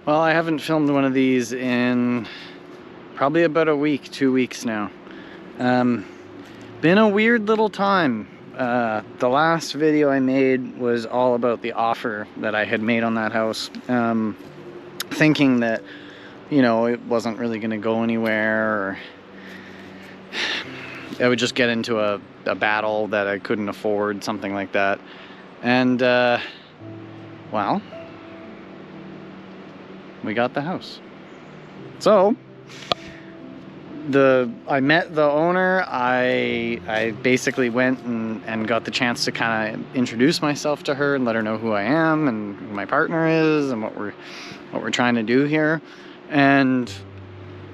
Well, I haven't filmed one of these in probably about a week, 2 weeks now. Been a weird little time. The last video I made was all about the offer that I had made on that house. Thinking that, you know, it wasn't really going to go anywhere, or I would just get into a battle that I couldn't afford, something like that. And, well, we got the house. So I met the owner. I basically went and got the chance to kind of introduce myself to her and let her know who I am and who my partner is and what we're trying to do here. And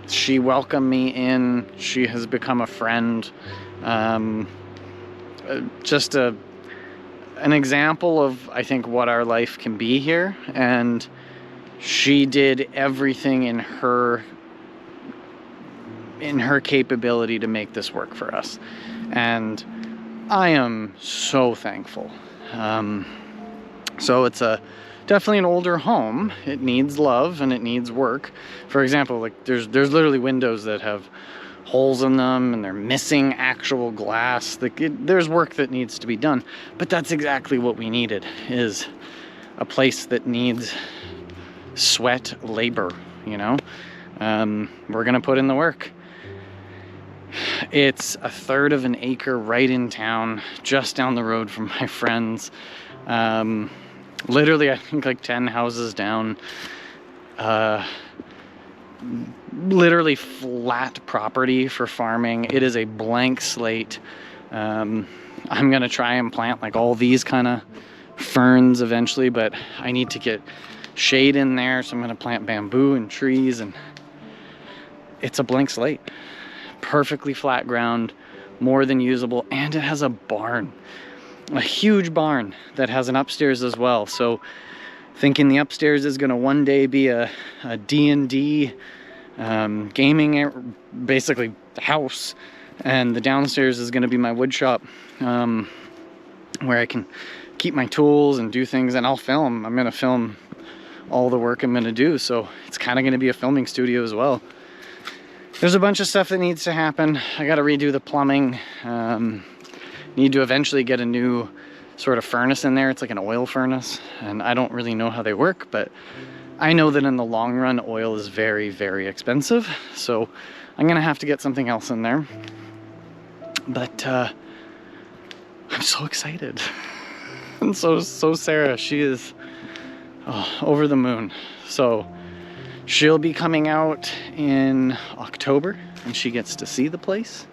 she welcomed me in. She has become a friend. Just an example of, I think, what our life can be here. And she did everything in her capability to make this work for us, and I am so thankful. So it's definitely an older home. It needs love and it needs work. For example, like there's literally windows that have holes in them and they're missing actual glass. There's work that needs to be done, but that's exactly what we needed, is a place that needs sweat labor, you know. We're gonna put in the work. It's 1/3 of an acre right in town, just down the road from my friends. Literally, I think like 10 houses down. Literally flat property for farming. It is a blank slate. I'm gonna try and plant like all these kind of ferns eventually, but I need to get shade in there, so I'm gonna plant bamboo and trees, and it's a blank slate. Perfectly flat ground, more than usable, and it has a barn, a huge barn that has an upstairs as well. So thinking the upstairs is going to one day be a D&D gaming, basically house, and the downstairs is going to be my wood shop, where I can keep my tools and do things, and I'll film. I'm going to film all the work I'm going to do, so it's kind of going to be a filming studio as well. There's a bunch of stuff that needs to happen. I got to redo the plumbing. Need to eventually get a new sort of furnace in there. It's like an oil furnace, and I don't really know how they work, but I know that in the long run, oil is very, very expensive. So I'm gonna have to get something else in there. But I'm so excited. And so Sarah, she is over the moon. So she'll be coming out in October, and she gets to see the place.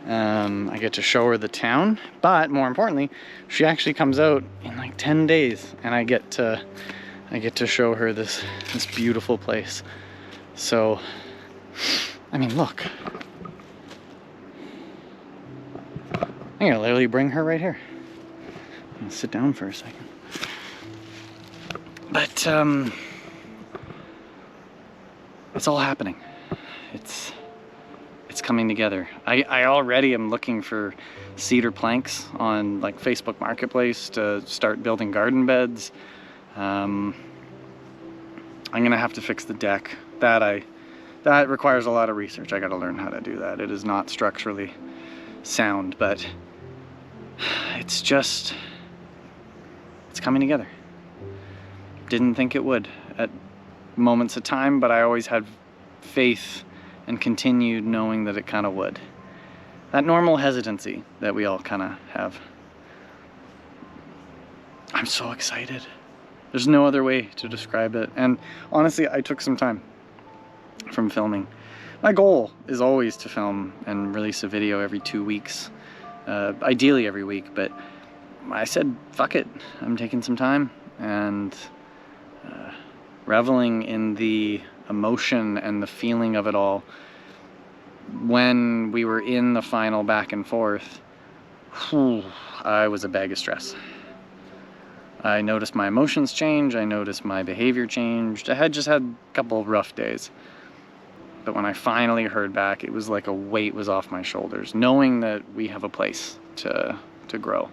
I get to show her the town, but more importantly, she actually comes out in like 10 days, and I get to show her this beautiful place. So, I mean, look. I'm gonna literally bring her right here. I'm gonna sit down for a second. But, it's all happening. It's coming together. I already am looking for cedar planks on like Facebook Marketplace to start building garden beds. I'm gonna have to fix the deck. That requires a lot of research. I gotta learn how to do that. It is not structurally sound, but it's coming together. Didn't think it would at moments of time, but I always had faith and continued knowing that it kind of would. That normal hesitancy that we all kind of have. I'm so excited. There's no other way to describe it. And honestly, I took some time from filming. My goal is always to film and release a video every 2 weeks, ideally every week, but I said, fuck it. I'm taking some time and reveling in the emotion and the feeling of it all. When we were in the final back and forth, I was a bag of stress. I noticed my emotions change. I noticed my behavior changed. I had just had a couple of rough days. But when I finally heard back, it was like a weight was off my shoulders, knowing that we have a place to grow.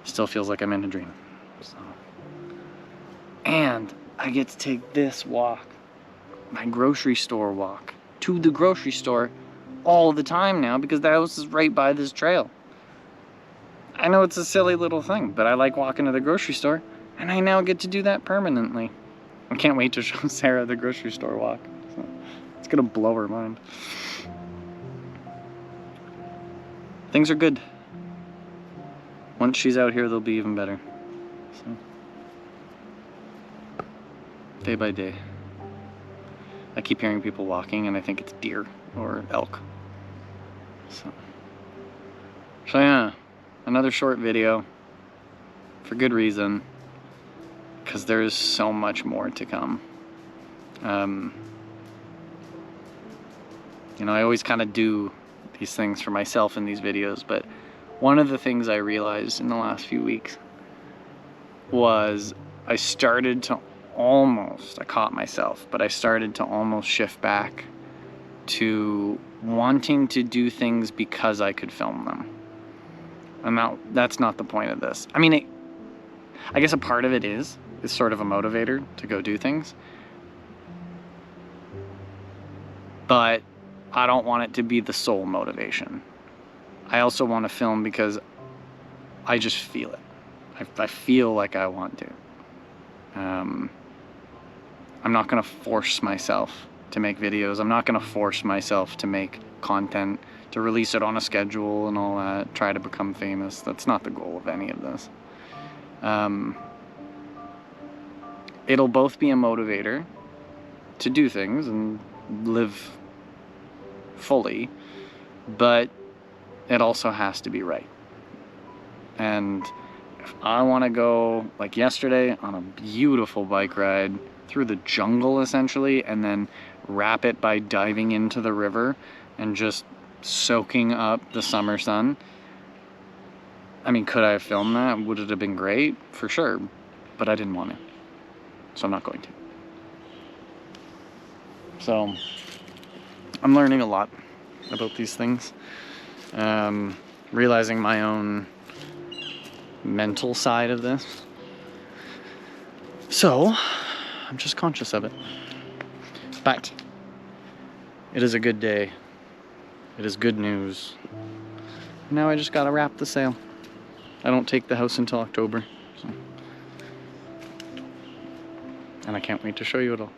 It's still feels like I'm in a dream. So. And I get to take this walk, my grocery store walk, to the grocery store all the time now because the house is right by this trail. I know it's a silly little thing, but I like walking to the grocery store, and I now get to do that permanently. I can't wait to show Sarah the grocery store walk. So it's gonna blow her mind. Things are good. Once she's out here, they'll be even better. So, day by day. I keep hearing people walking, and I think it's deer or elk. So yeah, another short video for good reason, because there's so much more to come. You know, I always kind of do these things for myself in these videos, but one of the things I realized in the last few weeks was I started to I caught myself, but I started to almost shift back to wanting to do things because I could film them. And that's not the point of this. I mean, I guess a part of it is sort of a motivator to go do things. But I don't want it to be the sole motivation. I also want to film because I just feel it. I feel like I want to. I'm not going to force myself to make videos. I'm not going to force myself to make content, to release it on a schedule and all that, try to become famous. That's not the goal of any of this. It'll both be a motivator to do things and live fully, but it also has to be right. And if I want to go, like yesterday, on a beautiful bike ride through the jungle essentially, and then wrap it by diving into the river and just soaking up the summer sun. I mean, could I have filmed that? Would it have been great? For sure. But I didn't want to. So I'm not going to. So I'm learning a lot about these things. Realizing my own mental side of this. So I'm just conscious of it. But it is a good day. It is good news. Now I just gotta wrap the sale. I don't take the house until October. So. And I can't wait to show you it all.